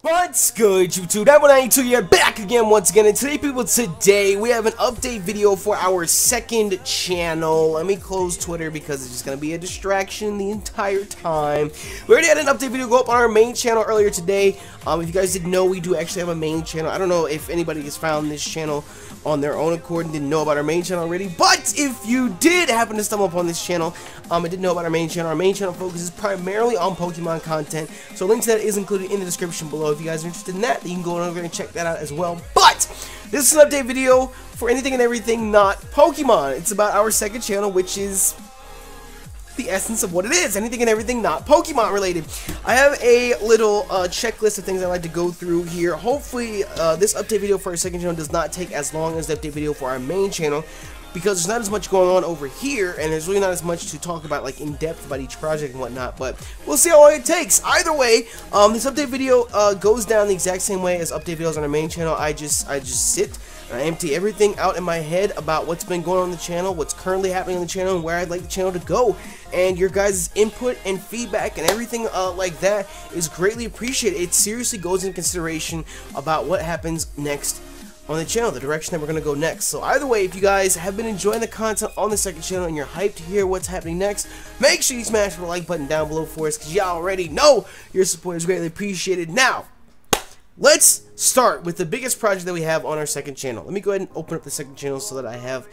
What's good, YouTube? Nappy here, back again once again, and today we have an update video for our second channel. Let me close Twitter because it's just gonna be a distraction the entire time. We already had an update video go up on our main channel earlier today. If you guys didn't know, we do actually have a main channel. I don't know if anybody has found this channel on their own accord and didn't know about our main channel already, but if you did happen to stumble upon this channel and didn't know about our main channel focuses primarily on Pokemon content, so a link to that is included in the description below. If you guys are interested in that, you can go over and check that out as well. But this is an update video for anything and everything not Pokemon. It's about our second channel, which is the essence of what it is, anything and everything not Pokemon related. I have a little checklist of things I like to go through here. Hopefully this update video for our second channel does not take as long as the update video for our main channel, because there's not as much going on over here, and there's really not as much to talk about, like in depth about each project and whatnot. But we'll see how long it takes. Either way, this update video goes down the exact same way as update videos on our main channel. I just sit and I empty everything out in my head about what's been going on the channel, what's currently happening on the channel, and where I'd like the channel to go. And your guys' input and feedback and everything like that is greatly appreciated. It seriously goes into consideration about what happens next on the channel, the direction that we're going to go next. So either way, if you guys have been enjoying the content on the second channel and you're hyped to hear what's happening next, make sure you smash the like button down below for us, because y'all already know your support is greatly appreciated. Now, let's start with the biggest project that we have on our second channel. Let me go ahead and open up the second channel so that I have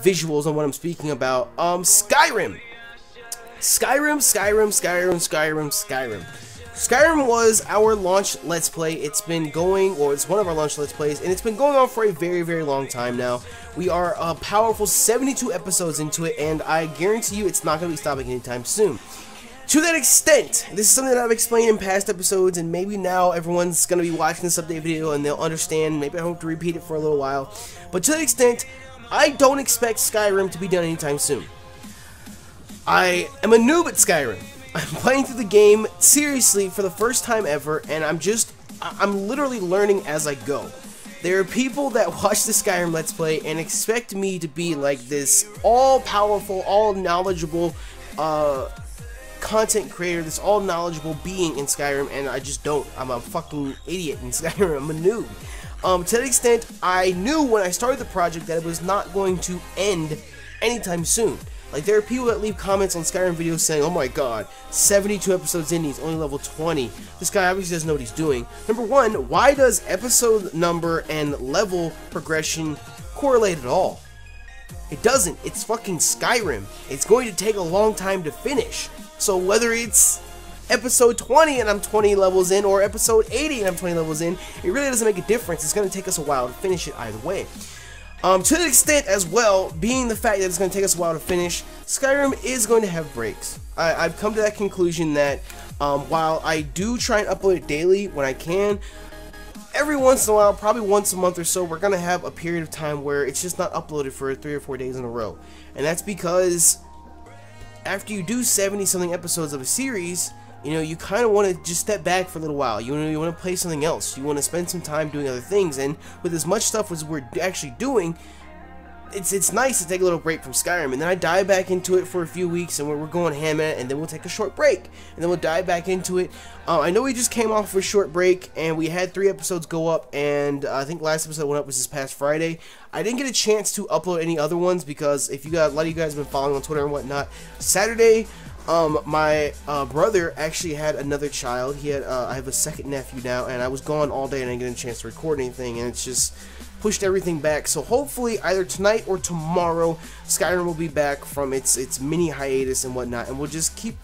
visuals on what I'm speaking about. Skyrim. Skyrim was our launch Let's Play. It's been going, or it's one of our launch Let's Plays, and it's been going on for a very, very long time now. We are a powerful 72 episodes into it, and I guarantee you it's not going to be stopping anytime soon. To that extent, this is something that I've explained in past episodes, and maybe now everyone's going to be watching this update video and they'll understand. Maybe I don't have to repeat it for a little while. But to that extent, I don't expect Skyrim to be done anytime soon. I am a noob at Skyrim. I'm playing through the game seriously for the first time ever, and I'm literally learning as I go. There are people that watch the Skyrim Let's Play and expect me to be like this all-powerful, all-knowledgeable content creator, this all-knowledgeable being in Skyrim, and I just don't. I'm a fucking idiot in Skyrim. I'm a noob. To that extent, I knew when I started the project that it was not going to end anytime soon. Like, there are people that leave comments on Skyrim videos saying, oh my god, 72 episodes in, he's only level 20. This guy obviously doesn't know what he's doing. Number one, why does episode number and level progression correlate at all? It doesn't. It's fucking Skyrim. It's going to take a long time to finish. So whether it's episode 20 and I'm 20 levels in, or episode 80 and I'm 20 levels in, it really doesn't make a difference. It's going to take us a while to finish it either way. To the extent as well, being the fact that it's going to take us a while to finish, Skyrim is going to have breaks. I've come to that conclusion that while I do try and upload it daily when I can, every once in a while, probably once a month or so, we're going to have a period of time where it's just not uploaded for 3 or 4 days in a row. And that's because after you do 70-something episodes of a series, you know, you kind of want to just step back for a little while. You want to play something else. You want to spend some time doing other things. And with as much stuff as we're actually doing, it's nice to take a little break from Skyrim. And then I dive back into it for a few weeks, and we're going ham at it, and then we'll take a short break. And then we'll dive back into it. I know we just came off of a short break, and we had 3 episodes go up, and I think last episode went up was this past Friday. I didn't get a chance to upload any other ones because if you got, a lot of you guys have been following on Twitter and whatnot, Saturday, my brother actually had another child. He had I have a second nephew now, and I was gone all day and I didn't get a chance to record anything, and it's just pushed everything back. So hopefully either tonight or tomorrow, Skyrim will be back from its mini hiatus and whatnot, and we'll just keep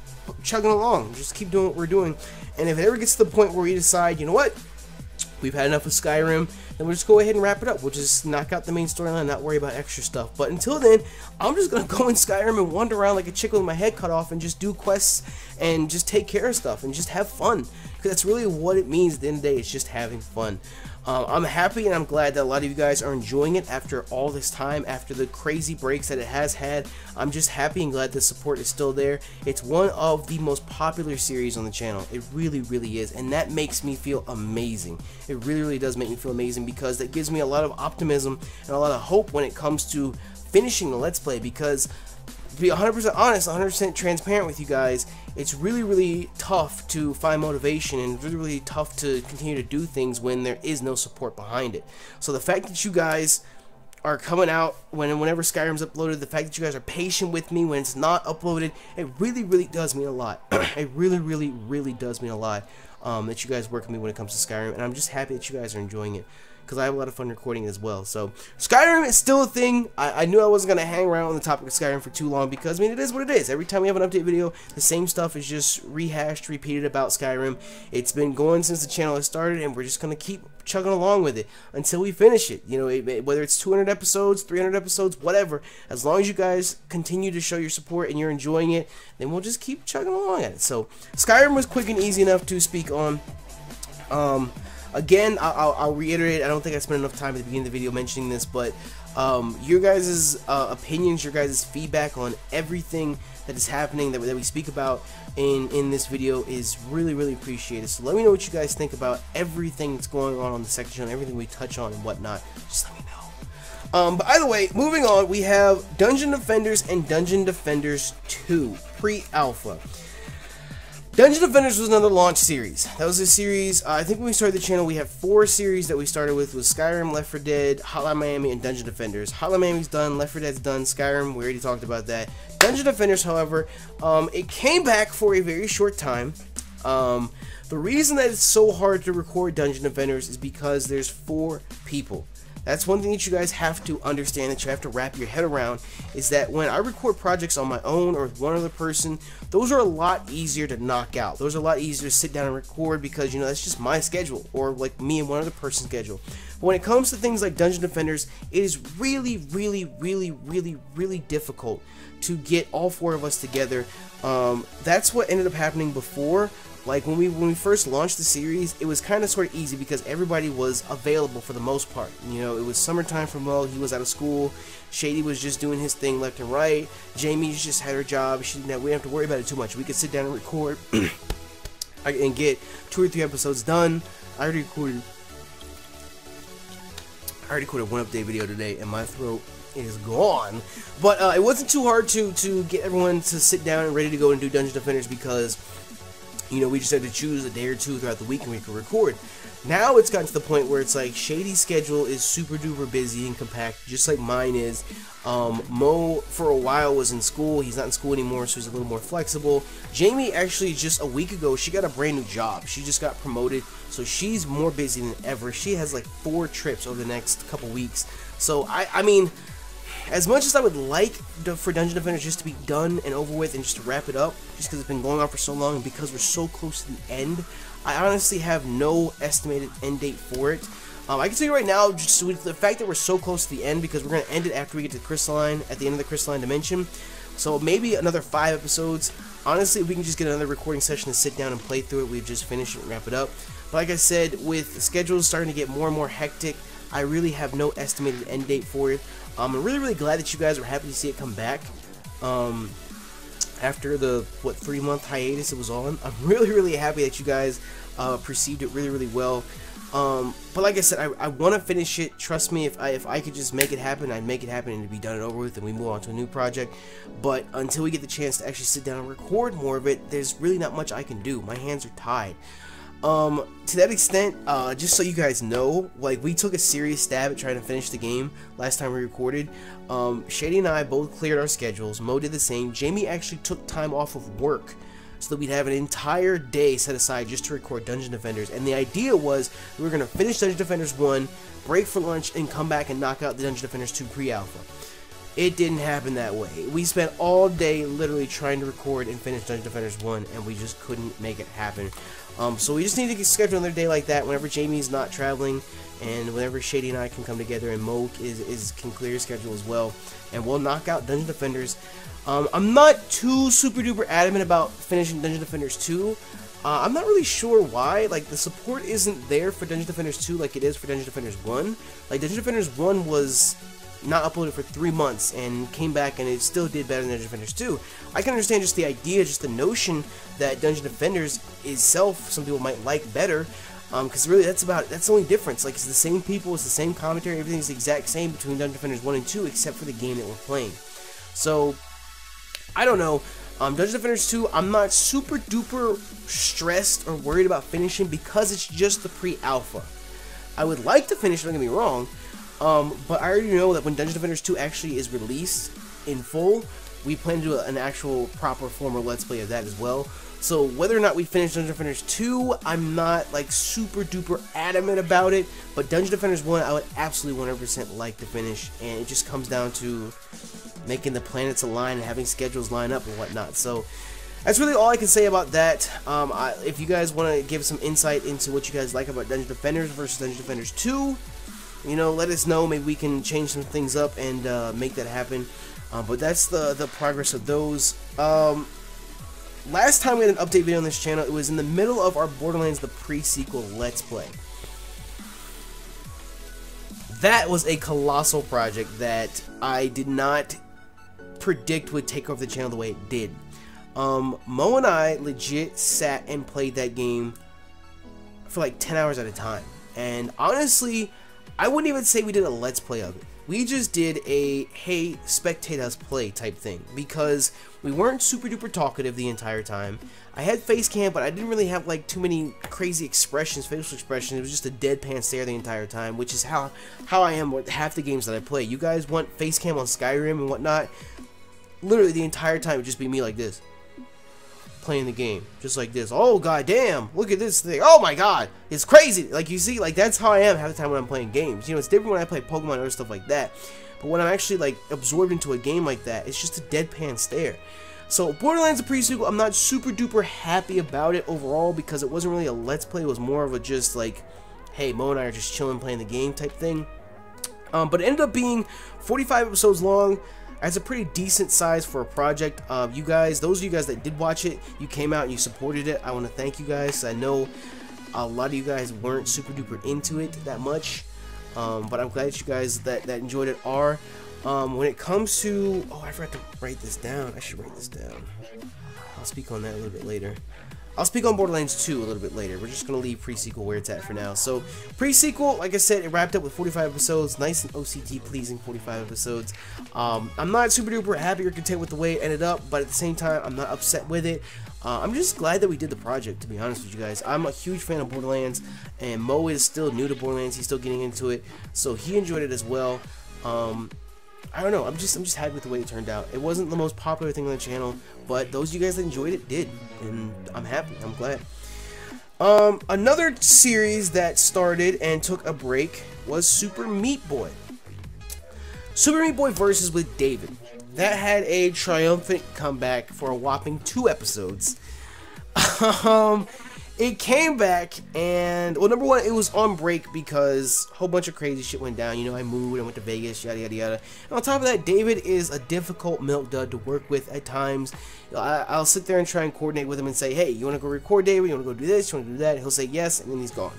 chugging along, just keep doing what we're doing. And if it ever gets to the point where we decide, you know what, we've had enough of Skyrim, then we'll just go ahead and wrap it up. We'll just knock out the main storyline, not worry about extra stuff. But until then, I'm just going to go in Skyrim and wander around like a chicken with my head cut off and just do quests and just take care of stuff and just have fun. Because that's really what it means at the end of the day. It's just having fun. I'm happy and I'm glad that a lot of you guys are enjoying it after all this time, after the crazy breaks that it has had. I'm just happy and glad the support is still there. It's one of the most popular series on the channel. It really, really is, and that makes me feel amazing. It really, really does make me feel amazing, because that gives me a lot of optimism and a lot of hope when it comes to finishing the Let's Play, because to be 100% honest, 100% transparent with you guys, it's really tough to find motivation, and really tough to continue to do things when there is no support behind it. So the fact that you guys are coming out whenever Skyrim's uploaded, the fact that you guys are patient with me when it's not uploaded, it really does mean a lot. It really does mean a lot that you guys work with me when it comes to Skyrim, and I'm just happy that you guys are enjoying it, because I have a lot of fun recording as well. So Skyrim is still a thing. I knew I wasn't going to hang around on the topic of Skyrim for too long, because I mean, it is what it is. Every time we have an update video, the same stuff is just rehashed, repeated about Skyrim. It's been going since the channel has started, and we're just going to keep chugging along with it until we finish it. You know, whether it's 200 episodes, 300 episodes, whatever, as long as you guys continue to show your support and you're enjoying it, then we'll just keep chugging along at it. So Skyrim was quick and easy enough to speak on. Again, I'll reiterate, I don't think I spent enough time at the beginning of the video mentioning this, but your guys' opinions, your guys' feedback on everything that is happening that we speak about in this video is really appreciated. So let me know what you guys think about everything that's going on the second channel, everything we touch on and whatnot. Just let me know. But either way, moving on, we have Dungeon Defenders and Dungeon Defenders 2 pre-alpha. Dungeon Defenders was another launch series. That was a series, I think when we started the channel, we have 4 series that we started with Skyrim, Left 4 Dead, Hotline Miami, and Dungeon Defenders. Hotline Miami's done, Left 4 Dead's done, Skyrim, we already talked about that. Dungeon Defenders, however, it came back for a very short time. The reason that it's so hard to record Dungeon Defenders is because there's 4 people. That's one thing that you guys have to understand, that you have to wrap your head around, is that when I record projects on my own or with one other person, those are a lot easier to knock out. Those are a lot easier to sit down and record because, you know, that's just my schedule, or like me and one other person's schedule. But when it comes to things like Dungeon Defenders, it is really difficult to get all 4 of us together. That's what ended up happening before. Like when we first launched the series, it was kind of sort of easy because everybody was available for the most part. You know, it was summertime for Mo, he was out of school. Shady was just doing his thing left and right. Jamie just had her job. We didn't have to worry about it too much. We could sit down and record and get 2 or 3 episodes done. I already recorded 1 update video today, and my throat is gone. But it wasn't too hard to get everyone to sit down and ready to go and do Dungeon Defenders because, you know, we just had to choose a day or 2 throughout the week and we could record. Now it's gotten to the point where it's like Shady's schedule is super duper busy and compact, just like mine is. Mo for a while was in school. He's not in school anymore, so he's a little more flexible. Jamie actually just a week ago, she got a brand new job. She just got promoted, so she's more busy than ever. She has like 4 trips over the next couple weeks. So I mean, as much as I would like for Dungeon Defenders just to be done and over with and just to wrap it up, just because it's been going on for so long and because we're so close to the end, I honestly have no estimated end date for it. I can tell you right now, just with the fact that we're so close to the end, because we're going to end it after we get to the Crystalline, at the end of the Crystalline Dimension, so maybe another 5 episodes. Honestly, if we can just get another recording session to sit down and play through it, we've just finished it and wrap it up. But like I said, with the schedules starting to get more and more hectic, I really have no estimated end date for it. I'm really glad that you guys were happy to see it come back after the 3-month hiatus it was on. I'm really happy that you guys perceived it really well. But like I said, I want to finish it. Trust me, if I could just make it happen, I'd make it happen and it'd be done and over with and we move on to a new project. But until we get the chance to actually sit down and record more of it, there's really not much I can do. My hands are tied. To that extent, just so you guys know, like, we took a serious stab at trying to finish the game last time we recorded. Shady and I both cleared our schedules. Mo did the same. Jamie actually took time off of work so that we'd have an entire day set aside just to record Dungeon Defenders. And the idea was we were going to finish Dungeon Defenders 1, break for lunch, and come back and knock out the Dungeon Defenders 2 pre-alpha. It didn't happen that way. We spent all day literally trying to record and finish Dungeon Defenders 1, and we just couldn't make it happen. So we just need to schedule another day like that whenever Jamie's not traveling, and whenever Shady and I can come together, and Mo can clear his schedule as well, and we'll knock out Dungeon Defenders. I'm not too super duper adamant about finishing Dungeon Defenders 2. I'm not really sure why. Like, the support isn't there for Dungeon Defenders 2 like it is for Dungeon Defenders 1. Like, Dungeon Defenders 1 was not uploaded for 3 months and came back and it still did better than Dungeon Defenders 2. I can understand just the idea, just the notion that Dungeon Defenders itself, some people might like better, because really that's the only difference. Like, it's the same people, it's the same commentary, everything's the exact same between Dungeon Defenders 1 and 2 except for the game that we're playing. So I don't know. Dungeon Defenders 2, I'm not super duper stressed or worried about finishing because it's just the pre-alpha. I would like to finish, don't get me wrong, but I already know that when Dungeon Defenders 2 actually is released in full, we plan to do an actual proper former Let's Play of that as well. So whether or not we finish Dungeon Defenders 2, I'm not like super duper adamant about it, but Dungeon Defenders 1, I would absolutely 100% like to finish, and it just comes down to making the planets align and having schedules line up and whatnot. So that's really all I can say about that. If you guys want to give some insight into what you guys like about Dungeon Defenders versus Dungeon Defenders 2, you know, let us know. Maybe we can change some things up and make that happen. But that's the progress of those. Last time we had an update video on this channel, it was in the middle of our Borderlands the pre-sequel Let's Play. That was a colossal project that I did not predict would take over the channel the way it did. Mo and I legit sat and played that game for like 10 hours at a time. And honestly, I wouldn't even say we did a Let's Play of it. We just did a, hey, spectate us play type thing, because we weren't super duper talkative the entire time. I had face cam, but I didn't really have like too many crazy expressions, facial expressions. It was just a deadpan stare the entire time, which is how I am with half the games that I play. You guys want face cam on Skyrim and whatnot, literally the entire time it would just be me like this, playing the game, just like this. Oh god damn, look at this thing, oh my god, it's crazy. Like, you see, like, that's how I am half the time when I'm playing games. You know, it's different when I play Pokemon or stuff like that, but when I'm actually like absorbed into a game like that, it's just a deadpan stare. So Borderlands the pre-sequel, I'm not super duper happy about it overall, because it wasn't really a Let's Play. It was more of a just like, hey, Mo and I are just chilling playing the game type thing. But it ended up being 45 episodes long. That's a pretty decent size for a project. You guys, those of you guys that did watch it, you came out and you supported it. I want to thank you guys. I know a lot of you guys weren't super duper into it that much, but I'm glad that you guys that enjoyed it are. When it comes to, oh, I forgot to write this down. I should write this down. I'll speak on that a little bit later. I'll speak on Borderlands 2 a little bit later. We're just going to leave pre-sequel where it's at for now. So, pre-sequel, like I said, it wrapped up with 45 episodes. Nice and OCT pleasing 45 episodes. I'm not super duper happy or content with the way it ended up, but at the same time, I'm not upset with it. I'm just glad that we did the project, to be honest with you guys. I'm a huge fan of Borderlands, and Mo is still new to Borderlands. He's still getting into it, so he enjoyed it as well. I don't know, I'm just happy with the way it turned out. It wasn't the most popular thing on the channel, but those of you guys that enjoyed it did, and I'm happy, I'm glad. Another series that started and took a break was Super Meat Boy. Super Meat Boy Versus with David. That had a triumphant comeback for a whopping 2 episodes. It came back, and, well, number one, it was on break because a whole bunch of crazy shit went down. You know, I moved, I went to Vegas, yada, yada, yada. And on top of that, David is a difficult milk dud to work with at times. You know, I'll sit there and try and coordinate with him and say, hey, you want to go record, David? You want to go do this? You want to do that? He'll say yes, and then he's gone.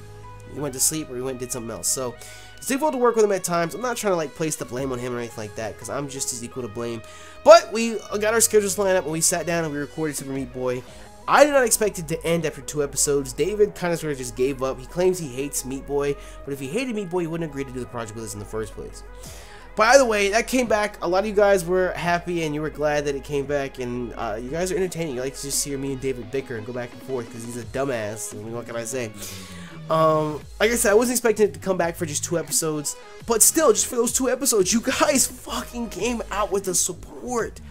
He went to sleep, or he went and did something else. So, it's difficult to work with him at times. I'm not trying to, like, place the blame on him or anything like that, because I'm just as equal to blame. But we got our schedules lined up, and we sat down and we recorded Super Meat Boy. I did not expect it to end after 2 episodes. David kind of sort of just gave up. He claims he hates Meat Boy, but if he hated Meat Boy, he wouldn't agree to do the project with us in the first place. By the way, that came back. A lot of you guys were happy and you were glad that it came back, and you guys are entertaining. You like to just hear me and David bicker and go back and forth because he's a dumbass. I mean, what can I say? Like I said, I wasn't expecting it to come back for just 2 episodes, but still, just for those 2 episodes, you guys fucking came out with the support.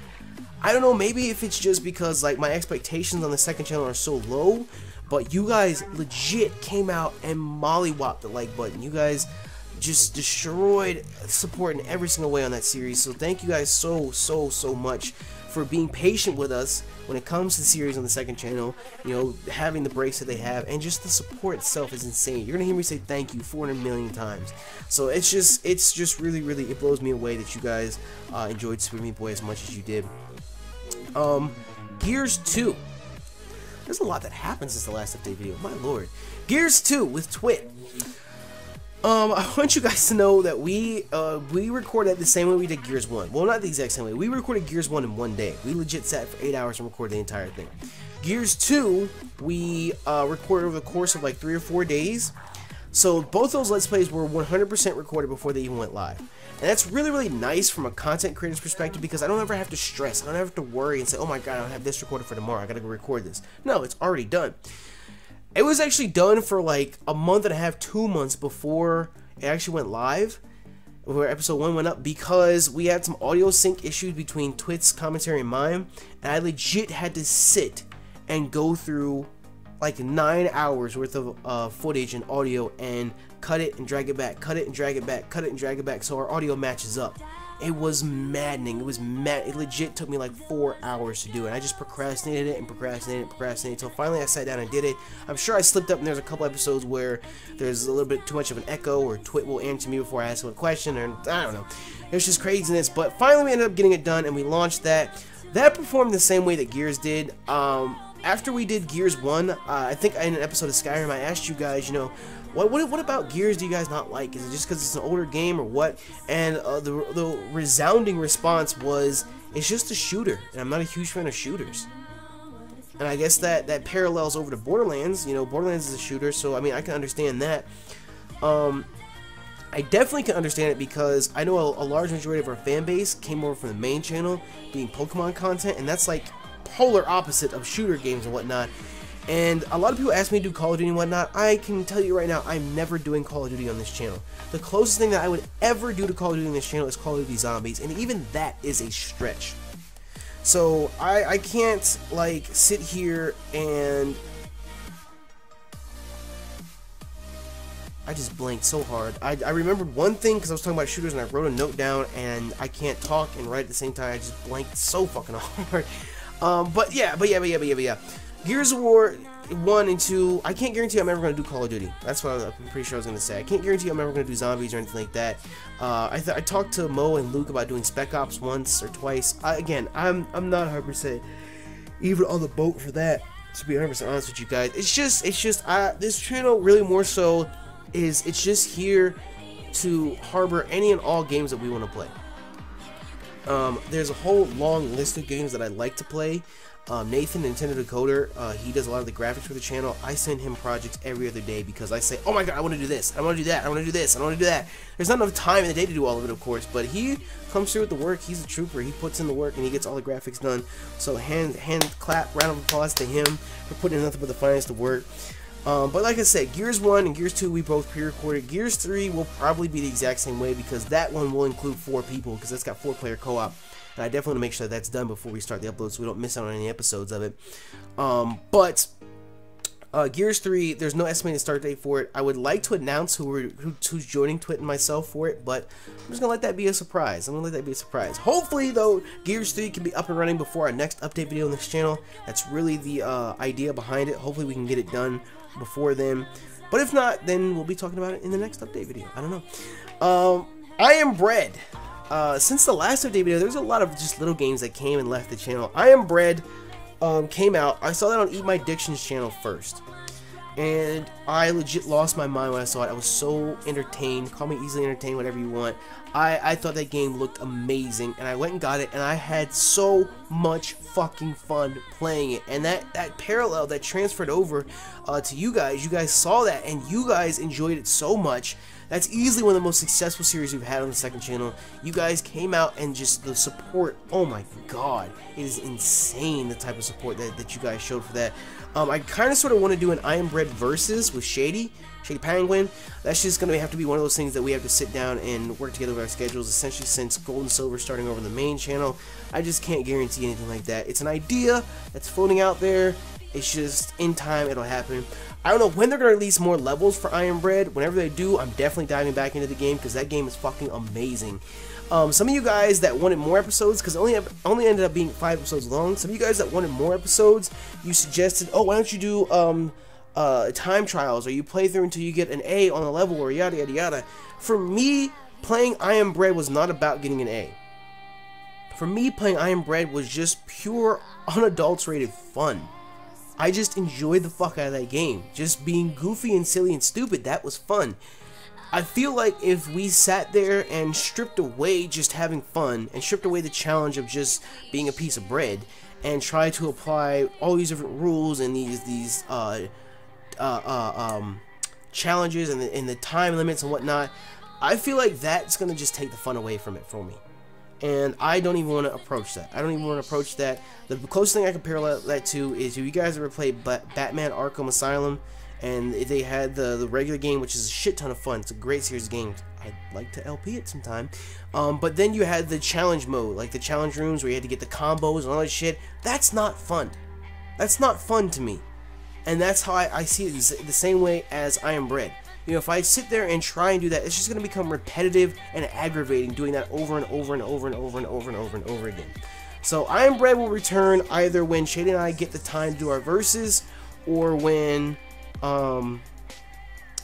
I don't know, maybe if it's just because, like, my expectations on the second channel are so low, but you guys legit came out and mollywopped the like button. You guys just destroyed support in every single way on that series, so thank you guys so much for being patient with us when it comes to the series on the second channel, you know, having the breaks that they have, and just the support itself is insane. You're gonna hear me say thank you 400 million times. So it's just really, it blows me away that you guys enjoyed Super Meat Boy as much as you did. Gears 2. There's a lot that happened since the last update video, my lord. Gears 2 with Twit. I want you guys to know that we recorded the same way we did Gears 1. Well, not the exact same way. We recorded Gears 1 in 1 day. We legit sat for 8 hours and recorded the entire thing. Gears 2, we recorded over the course of like 3 or 4 days. So both those Let's Plays were 100% recorded before they even went live. And that's really, really nice from a content creator's perspective because I don't ever have to stress. I don't have to worry and say, oh my god, I don't have this recorded for tomorrow. I gotta go record this. No, it's already done. It was actually done for like a month and a half, 2 months before it actually went live, where episode 1 went up, because we had some audio sync issues between Twit's commentary and mine, and I legit had to sit and go through like 9 hours worth of footage and audio and cut it and drag it back, cut it and drag it back, cut it and drag it back, so our audio matches up. It was maddening. It was it legit took me like 4 hours to do it. I just procrastinated it and procrastinated until finally I sat down and did it. I'm sure I slipped up and there's a couple episodes where there's a little bit too much of an echo, or Twit will answer me before I ask him a question, or I don't know. It's just craziness, but finally we ended up getting it done and we launched that. That performed the same way that Gears did. After we did Gears 1, I think in an episode of Skyrim, I asked you guys, you know, what about Gears do you guys not like? Is it just because it's an older game or what? And the resounding response was, it's just a shooter, and I'm not a huge fan of shooters. And I guess that parallels over to Borderlands. You know, Borderlands is a shooter, so I mean, I can understand that. I definitely can understand it because I know a large majority of our fan base came over from the main channel, being Pokemon content, and that's like polar opposite of shooter games and whatnot. And a lot of people ask me to do Call of Duty and whatnot. I can tell you right now, I'm never doing Call of Duty on this channel. The closest thing that I would ever do to Call of Duty on this channel is Call of Duty Zombies, and even that is a stretch. So I can't like sit here and I just blanked so hard. I remembered one thing because I was talking about shooters and I wrote a note down, and I can't talk and write at the same time. I just blanked so fucking hard. But yeah. Gears of War 1 and 2, I can't guarantee I'm ever going to do Call of Duty. That's what I'm pretty sure I was going to say. I can't guarantee I'm ever going to do Zombies or anything like that. I talked to Mo and Luke about doing Spec Ops once or twice. Again, I'm not 100% even on the boat for that, to be 100% honest with you guys. It's just this channel really more so is it's just here to harbor any and all games that we want to play. There's a whole long list of games that I like to play. Nathan, Nintendo Decoder, he does a lot of the graphics for the channel. I send him projects every other day because I say, oh my god, I want to do this, I want to do that, I want to do this, I want to do that. There's not enough time in the day to do all of it, of course, but he comes through with the work. He's a trooper. He puts in the work and he gets all the graphics done. So hand clap, round of applause to him for putting in nothing but the finest of work. But like I said, Gears 1 and Gears 2 we both pre-recorded. Gears 3 will probably be the exact same way because that one will include 4 people because that's got 4-player co-op. And I definitely want to make sure that's done before we start the upload so we don't miss out on any episodes of it. But Gears 3, there's no estimated start date for it. I would like to announce who's joining Twit and myself for it, but I'm just going to let that be a surprise. I'm going to let that be a surprise. Hopefully, though, Gears 3 can be up and running before our next update video on this channel. That's really the idea behind it. Hopefully, we can get it done before then. But if not, then we'll be talking about it in the next update video. I don't know. I Am Bread. Since the last update video, there's a lot of just little games that came and left the channel. I Am Bread came out. I saw that on Eat My Diction's channel first, and I legit lost my mind when I saw it. I was so entertained. Call me easily entertained, whatever you want. I thought that game looked amazing, and I went and got it, and I had so much fucking fun playing it. And that parallel that transferred over to you guys saw that, and you guys enjoyed it so much. That's easily one of the most successful series we've had on the second channel. You guys came out and just the support, oh my god, it is insane the type of support that you guys showed for that. I kind of sort of want to do an I Am Bread versus with Shady Penguin. That's just going to have to be one of those things that we have to sit down and work together with our schedules, essentially, since Gold and Silver starting over the main channel. I just can't guarantee anything like that. It's an idea that's floating out there. It's just, in time, it'll happen. I don't know when they're going to release more levels for I Am Bread. Whenever they do, I'm definitely diving back into the game because that game is fucking amazing. Some of you guys that wanted more episodes, because it only ended up being 5 episodes long. Some of you guys that wanted more episodes, you suggested, oh, why don't you do time trials, or you play through until you get an A on a level, or yada yada yada. For me, playing I Am Bread was not about getting an A. For me, playing I Am Bread was just pure, unadulterated fun. I just enjoyed the fuck out of that game. Just being goofy and silly and stupid, that was fun. I feel like if we sat there and stripped away just having fun, and stripped away the challenge of just being a piece of bread, and try to apply all these different rules and these challenges and the time limits and whatnot, I feel like that's gonna just take the fun away from it for me. And I don't even want to approach that. I don't even want to approach that. The closest thing I can parallel that to is if you guys ever played Batman Arkham Asylum, and they had the regular game, which is a shit ton of fun. It's a great series of games. I'd like to LP it sometime. But then you had the challenge mode, like the challenge rooms where you had to get the combos and all that shit. That's not fun. That's not fun to me. And that's how I see it the same way as I Am Bread. You know, if I sit there and try and do that, it's just going to become repetitive and aggravating, doing that over and over and over and over and over and over and over again. So I Am Bread will return either when Shady and I get the time to do our verses, or when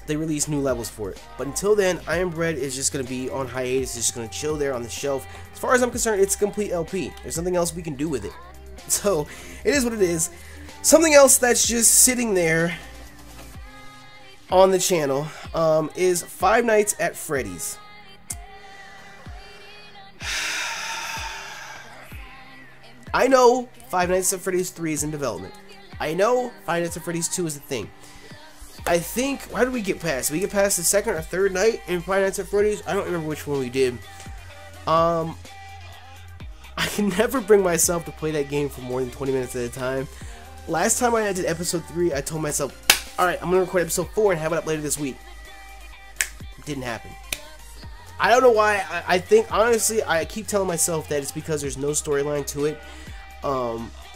they release new levels for it. But until then, I Am Bread is just going to be on hiatus. It's just going to chill there on the shelf. As far as I'm concerned, it's a complete LP. There's nothing else we can do with it. So it is what it is. Something else that's just sitting there on the channel is Five Nights at Freddy's. I know Five Nights at Freddy's 3 is in development. I know Five Nights at Freddy's 2 is the thing. I think, how did we get past? Did we get past the second or third night in Five Nights at Freddy's? I don't remember which one we did. I can never bring myself to play that game for more than 20 minutes at a time. Last time I did episode 3, I told myself, alright, I'm going to record episode 4 and have it up later this week. It didn't happen. I don't know why. I think, honestly, I keep telling myself that it's because there's no storyline to it.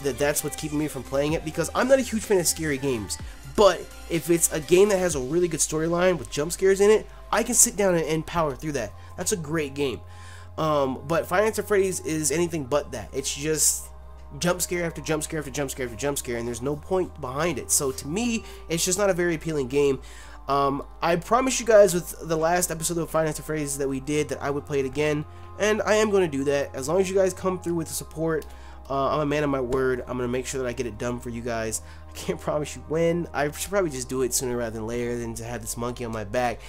That's what's keeping me from playing it, because I'm not a huge fan of scary games. But if it's a game that has a really good storyline with jump scares in it, I can sit down and power through that. That's a great game. But Five Nights at Freddy's is anything but that. It's just jump scare after jump scare after jump scare after jump scare, and there's no point behind it. So to me, it's just not a very appealing game. I promised you guys with the last episode of Five Nights at Freddy's that we did that I would play it again, and I am going to do that. As long as you guys come through with the support, I'm a man of my word. I'm going to make sure that I get it done for you guys. I can't promise you when. I should probably just do it sooner rather than later than to have this monkey on my back.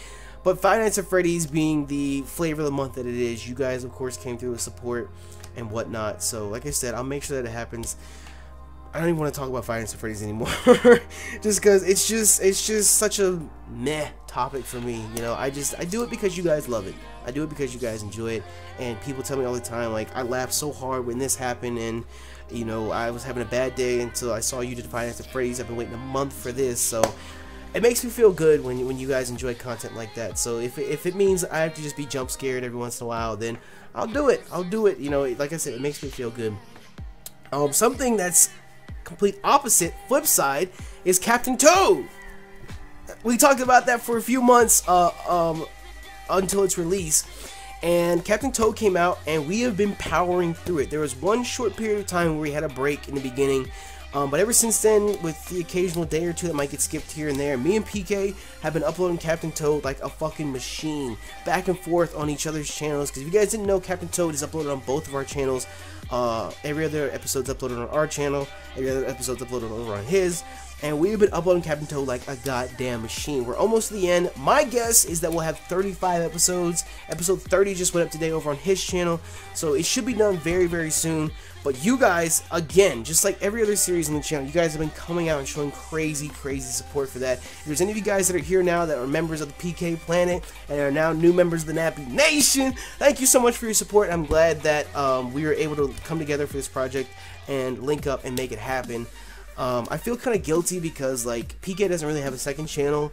But Five Nights at Freddy's being the flavor of the month that it is, you guys of course came through with support and whatnot. So like I said, I'll make sure that it happens. I don't even want to talk about Five Nights at Freddy's anymore, just because it's just such a meh topic for me. You know, I do it because you guys love it. I do it because you guys enjoy it, and people tell me all the time, like, I laughed so hard when this happened, and you know, I was having a bad day until I saw you did Five Nights at Freddy's. I've been waiting a month for this, so it makes me feel good when you guys enjoy content like that. So if it means I have to just be jump scared every once in a while, then I'll do it. I'll do it. You know, like I said, it makes me feel good. Something that's complete opposite, flip side, is Captain Toad. We talked about that for a few months until its release, and Captain Toad came out, and we have been powering through it. There was one short period of time where we had a break in the beginning, but ever since then, with the occasional day or two that might get skipped here and there, me and PK have been uploading Captain Toad like a fucking machine, back and forth on each other's channels. Because if you guys didn't know, Captain Toad is uploaded on both of our channels. Every other episode's uploaded on our channel, every other episode's uploaded over on his, and we've been uploading Captain Toad like a goddamn machine. We're almost to the end. My guess is that we'll have 35 episodes. Episode 30 just went up today over on his channel, so it should be done very, very soon. But you guys, again, just like every other series on the channel, you guys have been coming out and showing crazy, crazy support for that. If there's any of you guys that are here now that are members of the PK Planet and are now new members of the Nappy Nation, thank you so much for your support. I'm glad that we were able to come together for this project and link up and make it happen. I feel kind of guilty because, like, PK doesn't really have a second channel,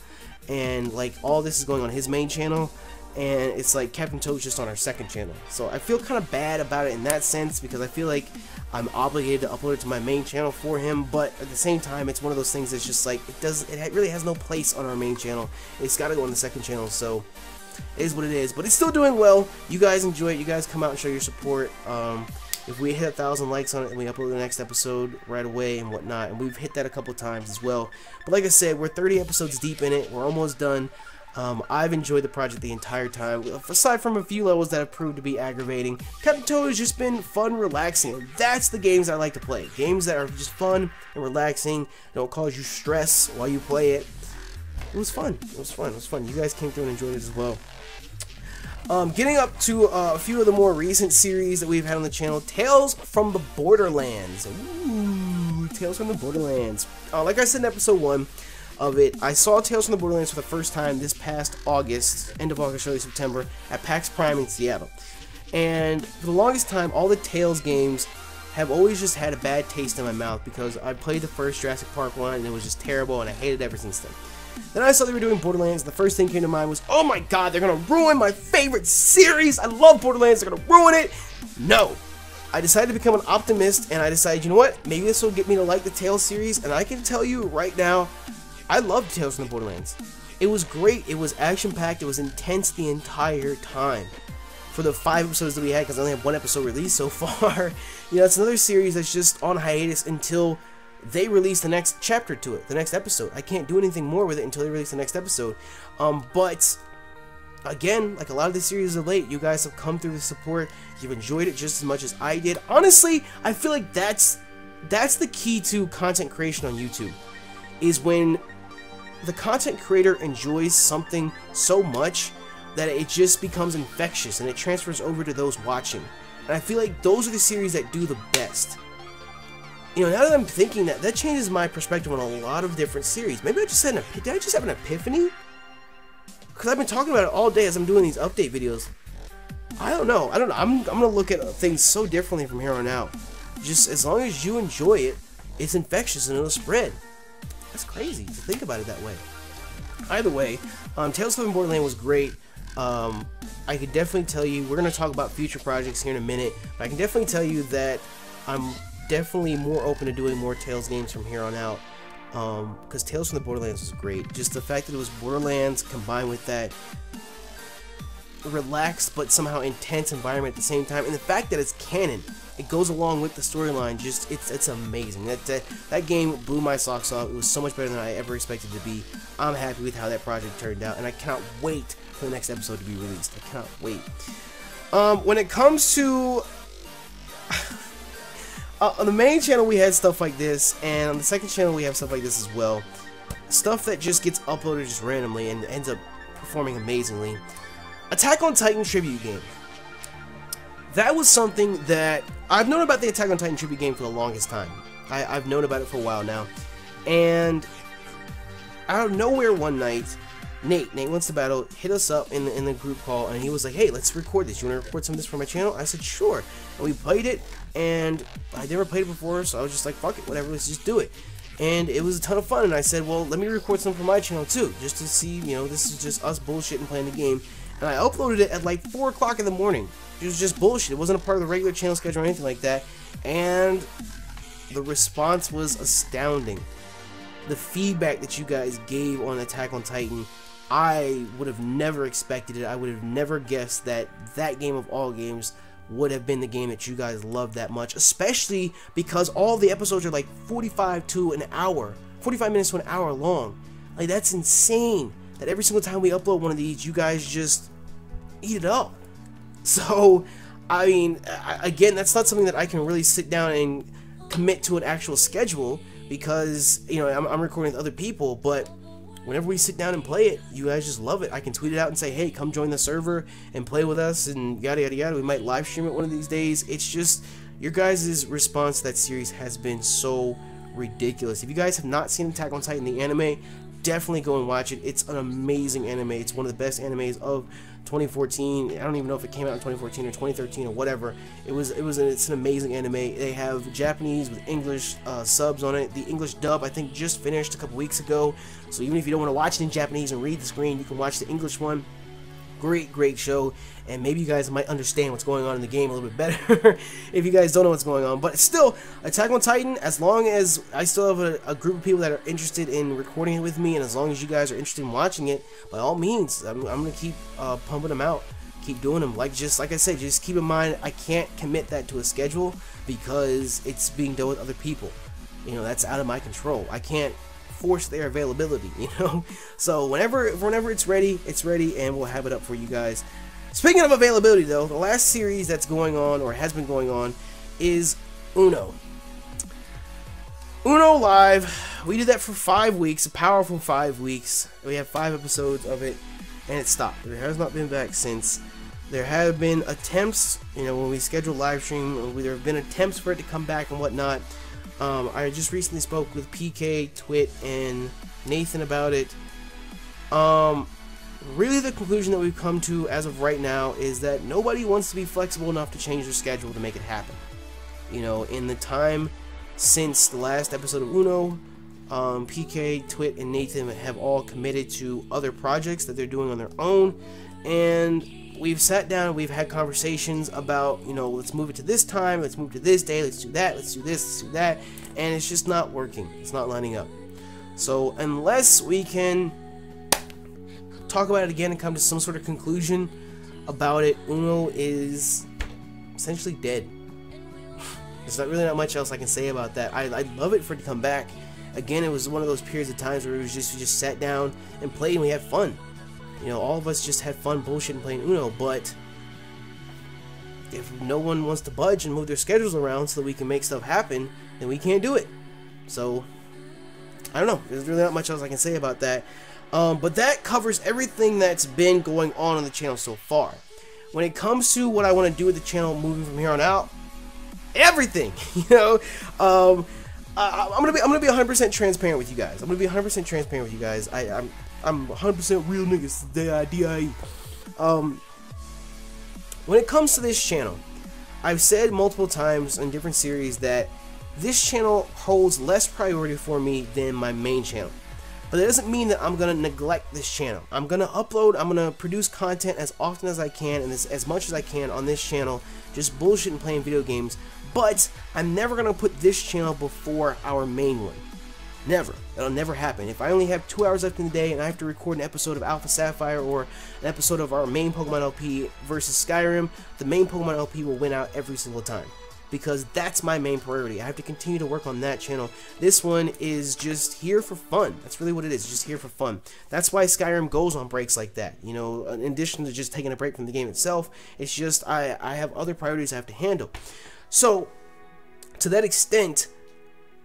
and like all this is going on his main channel, and it's like Captain Toad's just on our second channel. So I feel kind of bad about it in that sense, because I feel like I'm obligated to upload it to my main channel for him, but at the same time, it's one of those things that's just like, it really has no place on our main channel. It's got to go on the second channel, so it is what it is. But it's still doing well. You guys enjoy it. You guys come out and show your support. If we hit 1,000 likes on it and we upload the next episode right away and whatnot, and we've hit that a couple times as well. But like I said, we're 30 episodes deep in it. We're almost done. I've enjoyed the project the entire time, aside from a few levels that have proved to be aggravating. Captain Toad has just been fun, relaxing, and that's the games I like to play. Games that are just fun and relaxing, don't cause you stress while you play it. It was fun. It was fun. It was fun. You guys came through and enjoyed it as well. Getting up to a few of the more recent series that we've had on the channel, Tales from the Borderlands. Ooh, Tales from the Borderlands. Like I said in episode 1, of it. I saw Tales from the Borderlands for the first time this past August, end of August, early September, at PAX Prime in Seattle. And for the longest time, all the Tales games have always just had a bad taste in my mouth because I played the first Jurassic Park one and it was just terrible and I hated it ever since then. Then I saw they were doing Borderlands, and the first thing came to mind was, oh my god, they're gonna ruin my favorite series! I love Borderlands, they're gonna ruin it! No! I decided to become an optimist, and I decided, you know what, maybe this will get me to like the Tales series, and I can tell you right now, I loved Tales from the Borderlands. It was great, it was action-packed, it was intense the entire time. For the 5 episodes that we had, because I only have 1 episode released so far, you know, it's another series that's just on hiatus until they release the next chapter to it, the next episode. I can't do anything more with it until they release the next episode. But again, like a lot of the series of late, you guys have come through the support. You've enjoyed it just as much as I did. Honestly, I feel like that's the key to content creation on YouTube, is when the content creator enjoys something so much that it just becomes infectious and it transfers over to those watching. And I feel like those are the series that do the best. You know, now that I'm thinking that changes my perspective on a lot of different series. Maybe I just had did I just have an epiphany? Because I've been talking about it all day as I'm doing these update videos. I don't know. I'm gonna look at things so differently from here on out. Just as long as you enjoy it, it's infectious and it'll spread. That's crazy to think about it that way. Either way, Tales from the Borderlands was great. I could definitely tell you, we're gonna talk about future projects here in a minute, but I can definitely tell you that I'm definitely more open to doing more Tales games from here on out, because Tales from the Borderlands was great. Just the fact that it was Borderlands combined with that relaxed but somehow intense environment at the same time, and the fact that it's canon, it goes along with the storyline. Just it's amazing. That game blew my socks off. It was so much better than I ever expected it to be. I'm happy with how that project turned out, and I cannot wait for the next episode to be released. I cannot wait. When it comes to on the main channel, we had stuff like this, and on the second channel, we have stuff like this as well. Stuff that just gets uploaded just randomly and ends up performing amazingly. Attack on Titan tribute game. That was something that I've known about the Attack on Titan tribute game for the longest time. I've known about it for a while now. And out of nowhere one night, Nate Wants to Battle hit us up in the group call, and he was like, hey, let's record this. You want to record some of this for my channel? I said, sure. And we played it, and I never played it before, so I was just like, fuck it, whatever, let's just do it. And it was a ton of fun, and I said, well, let me record some for my channel too, just to see, you know, this is just us bullshitting playing the game. And I uploaded it at like 4 o'clock in the morning. It was just bullshit. It wasn't a part of the regular channel schedule or anything like that. And the response was astounding. The feedback that you guys gave on Attack on Titan, I would have never expected it. I would have never guessed that that game of all games would have been the game that you guys loved that much, especially because all the episodes are like 45 to an hour, 45 minutes to an hour long. Like, that's insane that every single time we upload one of these, you guys just eat it up. So, I mean, again, that's not something that I can really sit down and commit to an actual schedule, because, you know, I'm recording with other people, but whenever we sit down and play it, you guys just love it. I can tweet it out and say, hey, come join the server and play with us, and yada yada yada. We might live stream it one of these days. It's just, your guys' response to that series has been so ridiculous. If you guys have not seen Attack on Titan, the anime, definitely go and watch it. It's an amazing anime. It's one of the best animes of 2014. I don't even know if it came out in 2014 or 2013 or whatever. It's an amazing anime. They have Japanese with English subs on it. The English dub, I think, just finished a couple weeks ago. So even if you don't want to watch it in Japanese and read the screen, you can watch the English one. Great show, and maybe you guys might understand what's going on in the game a little bit better if you guys don't know what's going on. But still, Attack on Titan, as long as I still have a group of people that are interested in recording it with me, and as long as you guys are interested in watching it, by all means, I'm gonna keep pumping them out, keep doing them. Like I said, just keep in mind, I can't commit that to a schedule because it's being done with other people. You know, that's out of my control. I can't force their availability, you know. So whenever it's ready, and we'll have it up for you guys. Speaking of availability, though, the last series that's going on, or has been going on, is Uno Live. We did that for 5 weeks, a powerful 5 weeks. We have 5 episodes of it, and it stopped. It has not been back since. There have been attempts, you know, when we schedule live stream, there have been attempts for it to come back and whatnot. I just recently spoke with PK, Twit, and Nathan about it. Really the conclusion that we've come to as of right now is that nobody wants to be flexible enough to change their schedule to make it happen. You know, in the time since the last episode of Uno, PK, Twit, and Nathan have all committed to other projects that they're doing on their own, and we've sat down, we've had conversations about, you know, let's move it to this time, let's move to this day, let's do that, let's do this, let's do that, and it's just not working. It's not lining up. So unless we can talk about it again and come to some sort of conclusion about it, Uno is essentially dead. There's not much else I can say about that. I'd love it for it to come back. Again, it was one of those periods of times where we just sat down and played and we had fun. You know, all of us just had fun bullshitting playing Uno, but if no one wants to budge and move their schedules around so that we can make stuff happen, then we can't do it. So, I don't know. There's really not much else I can say about that. But that covers everything that's been going on the channel so far. When it comes to what I want to do with the channel moving from here on out, everything, you know, I'm gonna be 100% transparent with you guys. I'm gonna be 100% transparent with you guys. I'm 100% real niggas. D.I.E. When it comes to this channel, I've said multiple times in different series that this channel holds less priority for me than my main channel. But that doesn't mean that I'm going to neglect this channel. I'm going to upload, I'm going to produce content as often as I can and as much as I can on this channel, just bullshit and playing video games. But I'm never going to put this channel before our main one. Never. That'll never happen. If I only have 2 hours left in the day and I have to record an episode of Alpha Sapphire or an episode of our main Pokemon LP versus Skyrim, the main Pokemon LP will win out every single time. Because that's my main priority. I have to continue to work on that channel. This one is just here for fun. That's really what it is, just here for fun. That's why Skyrim goes on breaks like that. You know, in addition to just taking a break from the game itself, it's just I have other priorities I have to handle. So, to that extent,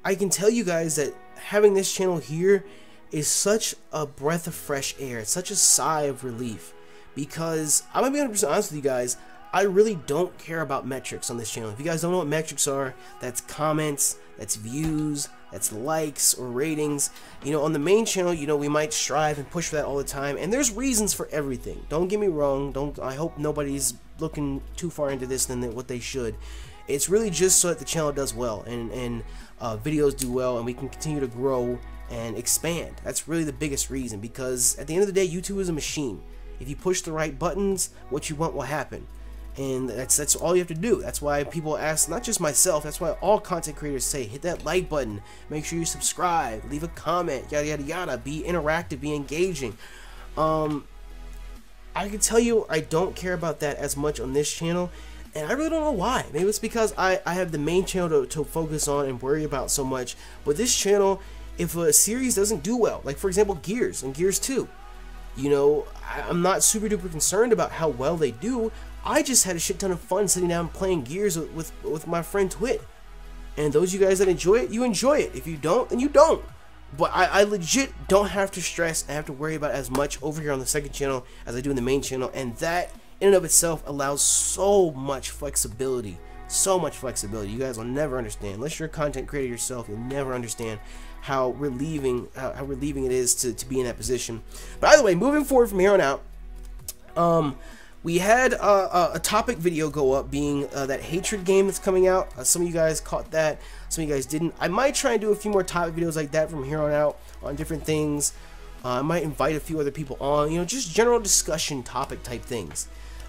I can tell you guys that having this channel here is such a breath of fresh air. It's such a sigh of relief. Because, I'm going to be 100% honest with you guys, I really don't care about metrics on this channel. If you guys don't know what metrics are, that's comments, that's views, that's likes or ratings. You know, on the main channel, you know, we might strive and push for that all the time, and there's reasons for everything. Don't get me wrong. I hope nobody's looking too far into this than what they should. It's really just so that the channel does well and videos do well and we can continue to grow and expand. That's really the biggest reason, because at the end of the day, YouTube is a machine. If you push the right buttons, what you want will happen. And that's all you have to do. That's why people ask, not just myself, that's why all content creators say, hit that like button, make sure you subscribe, leave a comment, yada yada yada, be interactive, be engaging. I can tell you I don't care about that as much on this channel, and I really don't know why. Maybe it's because I have the main channel to focus on and worry about so much, but this channel, if a series doesn't do well, like for example Gears and Gears 2, you know, I'm not super duper concerned about how well they do. I just had a shit ton of fun sitting down playing Gears with my friend Twit. And those of you guys that enjoy it, you enjoy it. If you don't, then you don't. But I legit don't have to stress and have to worry about as much over here on the second channel as I do in the main channel. And that, in and of itself, allows so much flexibility. So much flexibility. You guys will never understand. Unless you're a content creator yourself, you'll never understand how relieving it is to be in that position. By the way, moving forward from here on out, we had a topic video go up being that hatred game that's coming out. Some of you guys caught that, some of you guys didn't. I might try and do a few more topic videos like that from here on out on different things. I might invite a few other people on, you know, just general discussion topic type things.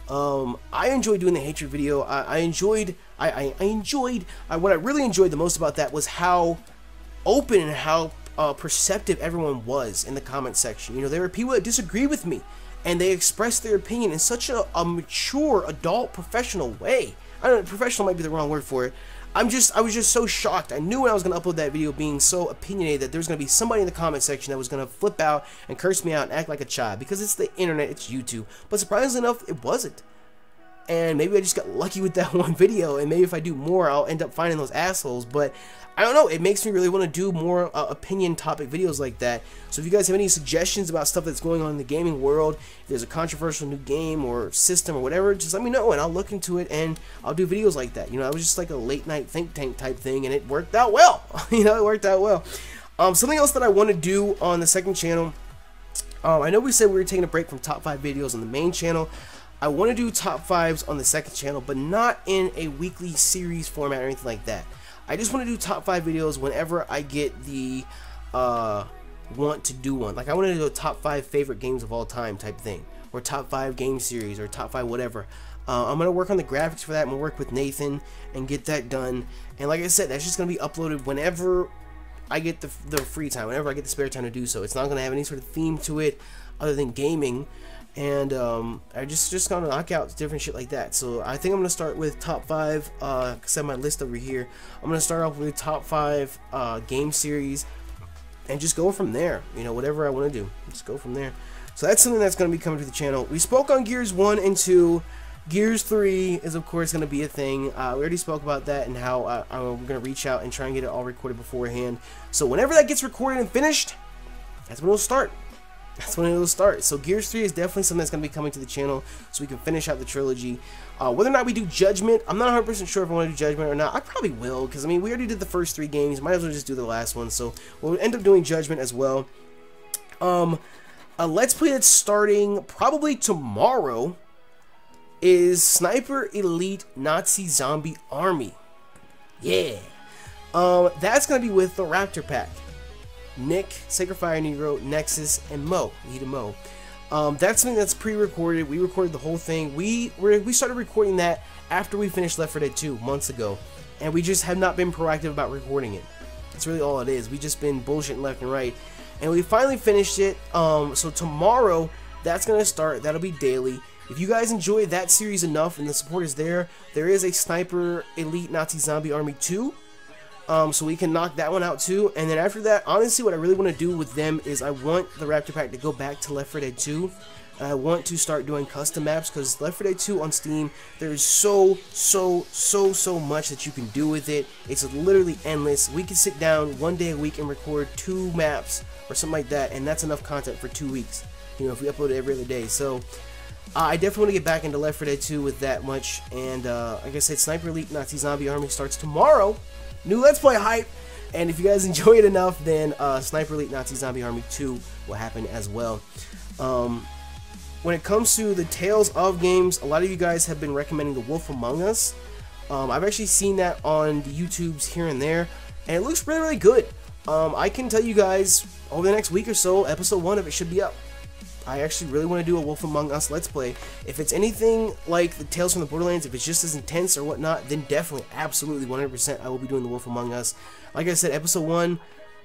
I enjoyed doing the hatred video. What I really enjoyed the most about that was how open and how perceptive everyone was in the comment section. You know, there were people that disagreed with me, and they expressed their opinion in such a mature, adult, professional way. I don't know, professional might be the wrong word for it. I was just so shocked. I knew when I was going to upload that video being so opinionated that there was going to be somebody in the comment section that was going to flip out and curse me out and act like a child, because it's the internet, it's YouTube. But surprisingly enough, it wasn't. And maybe I just got lucky with that one video, and maybe if I do more, I'll end up finding those assholes. But I don't know, it makes me really want to do more opinion topic videos like that. So if you guys have any suggestions about stuff that's going on in the gaming world, if there's a controversial new game or system or whatever, just let me know and I'll look into it and I'll do videos like that. You know, it was just like a late night think tank type thing, and it worked out well. You know, it worked out well. Something else that I want to do on the second channel, I know we said we were taking a break from top 5 videos on the main channel. I want to do top 5s on the second channel, but not in a weekly series format or anything like that. I just want to do top 5 videos whenever I get the want to do one. Like I want to do a top 5 favorite games of all time type thing, or top 5 game series, or top 5 whatever. I'm gonna work on the graphics for that. I'm gonna work with Nathan and get that done. And like I said, that's just gonna be uploaded whenever I get the free time, whenever I get the spare time to do so. It's not gonna have any sort of theme to it other than gaming, and I just gonna knock out different shit like that. So I think I'm gonna start with top 5. Cause I have my list over here. I'm gonna start off with top 5 game series, and just go from there. You know, whatever I want to do, just go from there. So that's something that's gonna be coming to the channel. We spoke on Gears 1 and 2. Gears 3 is of course going to be a thing. We already spoke about that and how we're going to reach out and try and get it all recorded beforehand. So whenever that gets recorded and finished, that's when it'll start. That's when it'll start. So Gears 3 is definitely something that's going to be coming to the channel so we can finish out the trilogy. Whether or not we do Judgment, I'm not 100% sure if I want to do Judgment or not. I probably will, because I mean we already did the first 3 games. Might as well just do the last one. So we'll end up doing Judgment as well. A Let's Play that's starting probably tomorrow is Sniper Elite Nazi Zombie Army. Yeah. That's going to be with the Raptor Pack. Nick, Sacred Fire Negro, Nexus, and Mo. Need a Mo. That's something that's pre-recorded. We recorded the whole thing. We started recording that after we finished Left 4 Dead 2 months ago. And we just have not been proactive about recording it. That's really all it is. We just been bullshitting left and right. And we finally finished it. So tomorrow, that's going to start. That'll be daily. If you guys enjoy that series enough and the support is there is a Sniper Elite Nazi Zombie Army 2. So we can knock that one out too. And then after that, honestly, what I really want to do with them is I want the Raptor Pack to go back to Left 4 Dead 2. And I want to start doing custom maps, because Left 4 Dead 2 on Steam, there is so much that you can do with it. It's literally endless. We can sit down one day a week and record 2 maps or something like that, and that's enough content for 2 weeks. You know, if we upload it every other day. So I definitely want to get back into Left 4 Dead 2 with that much. And like I said, Sniper Elite Nazi Zombie Army starts tomorrow. New Let's Play hype. And if you guys enjoy it enough, then Sniper Elite Nazi Zombie Army 2 will happen as well. When it comes to the Tales of games, a lot of you guys have been recommending The Wolf Among Us. I've actually seen that on the YouTubes here and there, and it looks really good. I can tell you guys, over the next week or so, episode 1 of it should be up. I actually really want to do a Wolf Among Us Let's Play. If it's anything like the Tales from the Borderlands, if it's just as intense or whatnot, then definitely, absolutely, 100% I will be doing the Wolf Among Us. Like I said, episode 1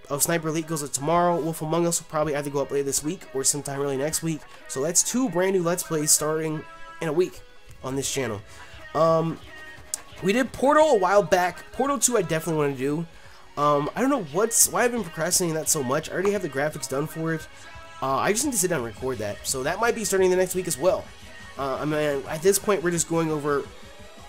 of Sniper Elite goes up tomorrow. Wolf Among Us will probably either go up later this week or sometime early next week. So that's 2 brand new Let's Plays starting in a week on this channel. We did Portal a while back. Portal 2 I definitely want to do. I don't know why I've been procrastinating that so much. I already have the graphics done for it. I just need to sit down and record that. So that might be starting the next week as well. I mean, at this point, we're just going over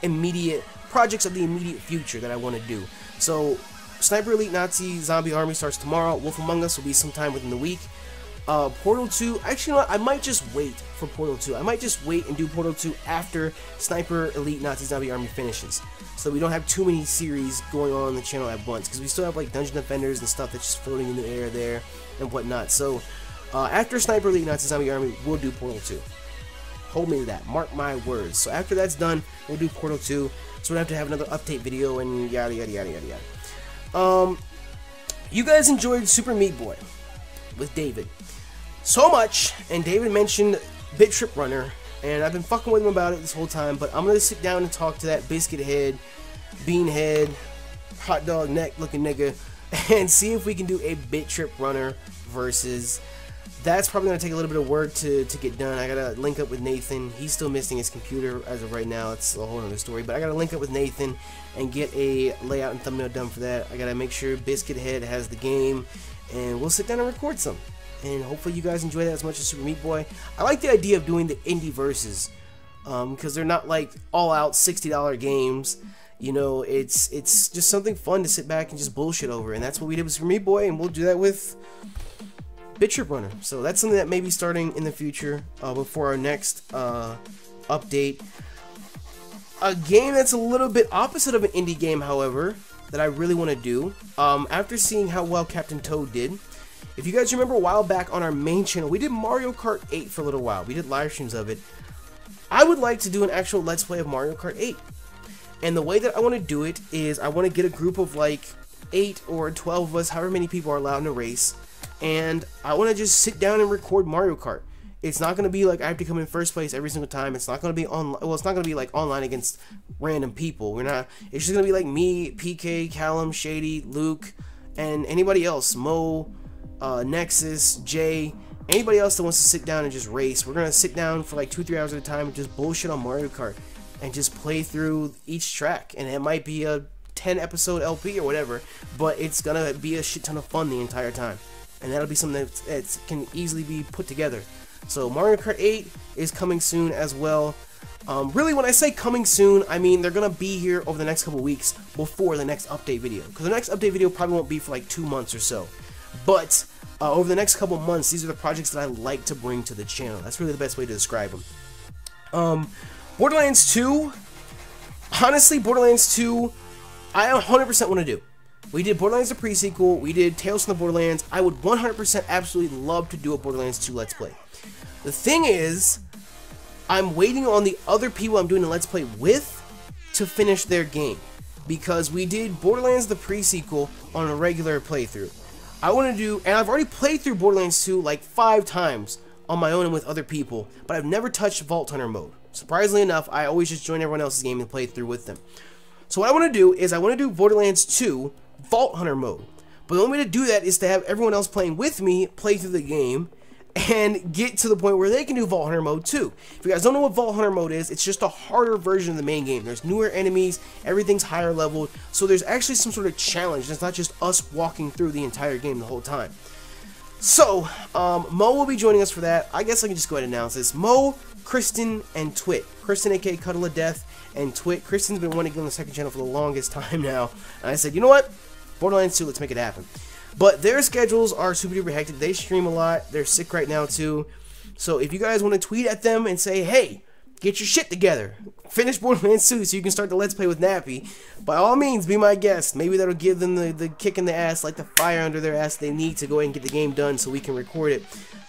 immediate projects of the immediate future that I want to do. So Sniper Elite Nazi Zombie Army starts tomorrow. Wolf Among Us will be sometime within the week. Portal 2, actually, you know what? I might just wait for Portal 2. I might just wait and do Portal 2 after Sniper Elite Nazi Zombie Army finishes, so we don't have too many series going on the channel at once, because we still have like Dungeon Defenders and stuff that's just floating in the air there and whatnot. So after Sniper Elite Nazi Zombie Army, we'll do Portal 2. Hold me to that. Mark my words. So after that's done, we'll do Portal 2. So we'll have to have another update video and yada yada yada yada yada. You guys enjoyed Super Meat Boy with David so much, and David mentioned Bit Trip Runner, and I've been fucking with him about it this whole time, but I'm gonna sit down and talk to that biscuit head, bean head, hot dog neck looking nigga, and see if we can do a Bit Trip Runner versus. That's probably going to take a little bit of work to get done. I got to link up with Nathan. He's still missing his computer as of right now. It's a whole other story. But I got to link up with Nathan and get a layout and thumbnail done for that. I got to make sure Biscuit Head has the game. And we'll sit down and record some. And hopefully you guys enjoy that as much as Super Meat Boy. I like the idea of doing the indie verses. Because they're not like all out $60 games. You know, it's just something fun to sit back and just bullshit over. And that's what we did with Super Meat Boy. And we'll do that with Bit Trip Runner. So that's something that may be starting in the future before our next update. A game that's a little bit opposite of an indie game, however, that I really want to do, after seeing how well Captain Toad did. If you guys remember a while back on our main channel, we did Mario Kart 8 for a little while. We did live streams of it. I would like to do an actual Let's Play of Mario Kart 8. And the way that I want to do it is I want to get a group of like 8 or 12 of us, however many people are allowed in a race. And I want to just sit down and record Mario Kart. It's not going to be like I have to come in first place every single time. It's not going to be online. Well, it's not going to be like online against random people. It's just going to be like me, PK, Callum, Shady, Luke, and anybody else. Mo, Nexus, Jay, anybody else that wants to sit down and just race. We're going to sit down for like 2-3 hours at a time and just bullshit on Mario Kart and just play through each track. And it might be a 10 episode LP or whatever, but it's going to be a shit ton of fun the entire time. And that'll be something that can easily be put together. So Mario Kart 8 is coming soon as well. Really, when I say coming soon, I mean they're going to be here over the next couple weeks before the next update video. Because the next update video probably won't be for like 2 months or so. But over the next couple months, these are the projects that I like to bring to the channel. That's really the best way to describe them. Borderlands 2, honestly, Borderlands 2, I 100% want to do. We did Borderlands the pre-sequel, we did Tales from the Borderlands. I would 100% absolutely love to do a Borderlands 2 Let's Play. The thing is, I'm waiting on the other people I'm doing a Let's Play with to finish their game. Because we did Borderlands the pre-sequel on a regular playthrough. I want to do, and I've already played through Borderlands 2 like 5 times on my own and with other people, but I've never touched Vault Hunter mode. Surprisingly enough, I always just join everyone else's game and play through with them. So what I want to do is I want to do Borderlands 2 Vault Hunter mode. But the only way to do that is to have everyone else playing with me play through the game and get to the point where they can do Vault Hunter mode too. If you guys don't know what Vault Hunter mode is, it's just a harder version of the main game. There's newer enemies, everything's higher leveled, so there's actually some sort of challenge. It's not just us walking through the entire game the whole time. So, Mo will be joining us for that. I guess I can just go ahead and announce this. Mo, Kristen, and Twit. Kristen, aka Cuddle of Death, and Twit. Kristen's been wanting to go on the second channel for the longest time now. And I said, you know what? Borderlands 2, let's make it happen. But their schedules are super duper hectic. They stream a lot. They're sick right now too. So if you guys want to tweet at them and say, hey, get your shit together. Finish Borderlands 2 so you can start the Let's Play with Nappy. By all means, be my guest. Maybe that'll give them the kick in the ass, like the fire under their ass they need to go ahead and get the game done so we can record it.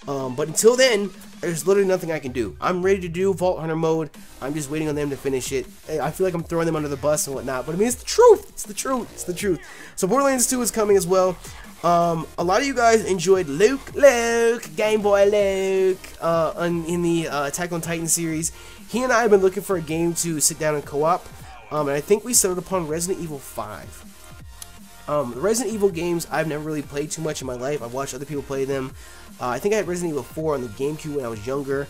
But until then, there's literally nothing I can do. I'm ready to do Vault Hunter mode. I'm just waiting on them to finish it. I feel like I'm throwing them under the bus and whatnot, but I mean, it's the truth. It's the truth. It's the truth. So Borderlands 2 is coming as well. A lot of you guys enjoyed Luke, Game Boy Luke, in the Attack on Titan series. He and I have been looking for a game to sit down and co-op, and I think we settled upon Resident Evil 5. The Resident Evil games I've never really played too much in my life. I've watched other people play them. I think I had Resident Evil 4 on the GameCube when I was younger,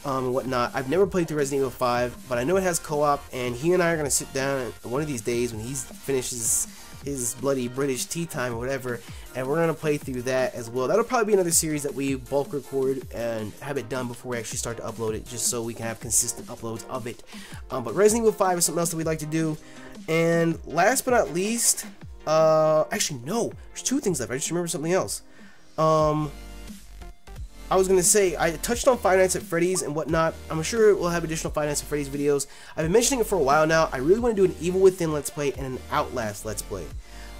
and whatnot. I've never played through Resident Evil 5, but I know it has co-op, and he and I are going to sit down one of these days when he finishes his bloody British tea time or whatever, and we're going to play through that as well. That'll probably be another series that we bulk record and have it done before we actually start to upload it, just so we can have consistent uploads of it. But Resident Evil 5 is something else that we'd like to do. And last but not least, actually no, there's 2 things left. I just remembered something else. I was going to say, I touched on Five Nights at Freddy's and whatnot. I'm sure we'll have additional Five Nights at Freddy's videos. I've been mentioning it for a while now. I really want to do an Evil Within Let's Play and an Outlast Let's Play.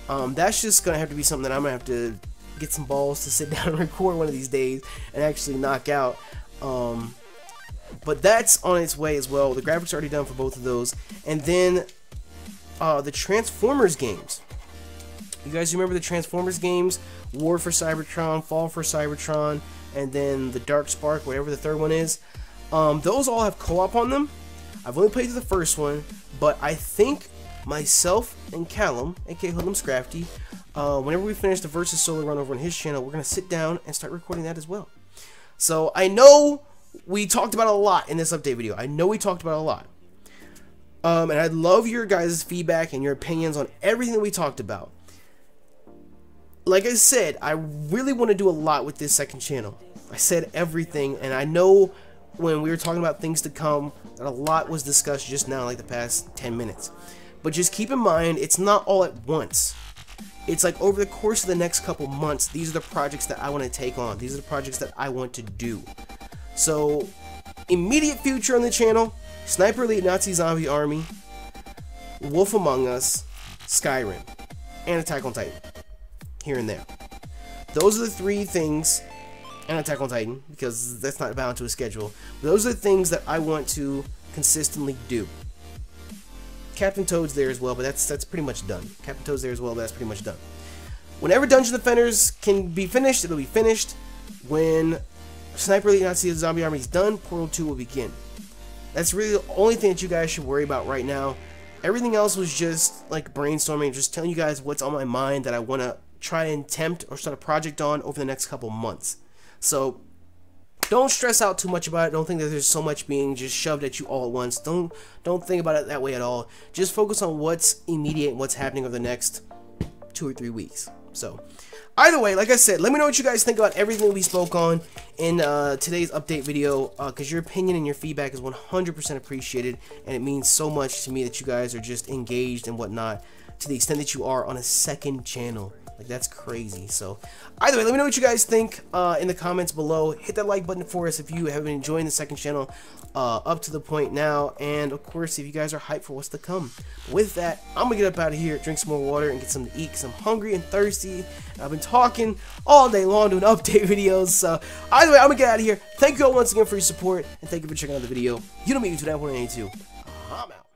That's just going to have to be something that I'm going to have to get some balls to sit down and record one of these days and actually knock out. But that's on its way as well. The graphics are already done for both of those. And then the Transformers games. You guys remember the Transformers games? War for Cybertron, Fall for Cybertron, and then the Dark Spark, whatever the third one is. Those all have co-op on them. I've only played through the first one, but I think myself and Callum, aka Hoodlum Scrafty, whenever we finish the Versus Solo run over on his channel, we're going to sit down and start recording that as well. So I know we talked about a lot in this update video. I know we talked about a lot. And I'd love your guys' feedback and your opinions on everything that we talked about. Like I said, I really want to do a lot with this second channel. I said everything, and I know when we were talking about things to come that a lot was discussed just now, like the past 10 minutes. But just keep in mind, it's not all at once. It's like over the course of the next couple months, these are the projects that I want to take on. These are the projects that I want to do. So, immediate future on the channel, Sniper Elite Nazi Zombie Army, Wolf Among Us, Skyrim. and Attack on Titan, here and there. Those are the 3 things, and Attack on Titan, because that's not bound to a schedule. Those are the things that I want to consistently do. Captain Toad's there as well, but that's pretty much done. Captain Toad's there as well, but that's pretty much done. Whenever Dungeon Defenders can be finished, it'll be finished. When Sniper Elite Nazi Zombie Army is done, Portal 2 will begin. That's really the only thing that you guys should worry about right now. Everything else was just like brainstorming, just telling you guys what's on my mind that I want to try and attempt or start a project on over the next couple months. So don't stress out too much about it. Don't think that there's so much being just shoved at you all at once. Don't think about it that way at all. Just focus on what's immediate and what's happening over the next 2 or 3 weeks. So either way, like I said, let me know what you guys think about everything we spoke on in today's update video, because your opinion and your feedback is 100% appreciated, and it means so much to me that you guys are just engaged and whatnot, to the extent that you are on a second channel. Like, that's crazy. So either way, let me know what you guys think in the comments below. Hit that like button for us if you have been enjoying the second channel up to the point now, and of course if you guys are hyped for what's to come. With that, I'm gonna get up out of here, drink some more water, and get something to eat because I'm hungry and thirsty. I've been talking all day long doing update videos. So either way, I'm gonna get out of here. Thank you all once again for your support, and thank you for checking out the video. You know me, YouTube 182. I'm out.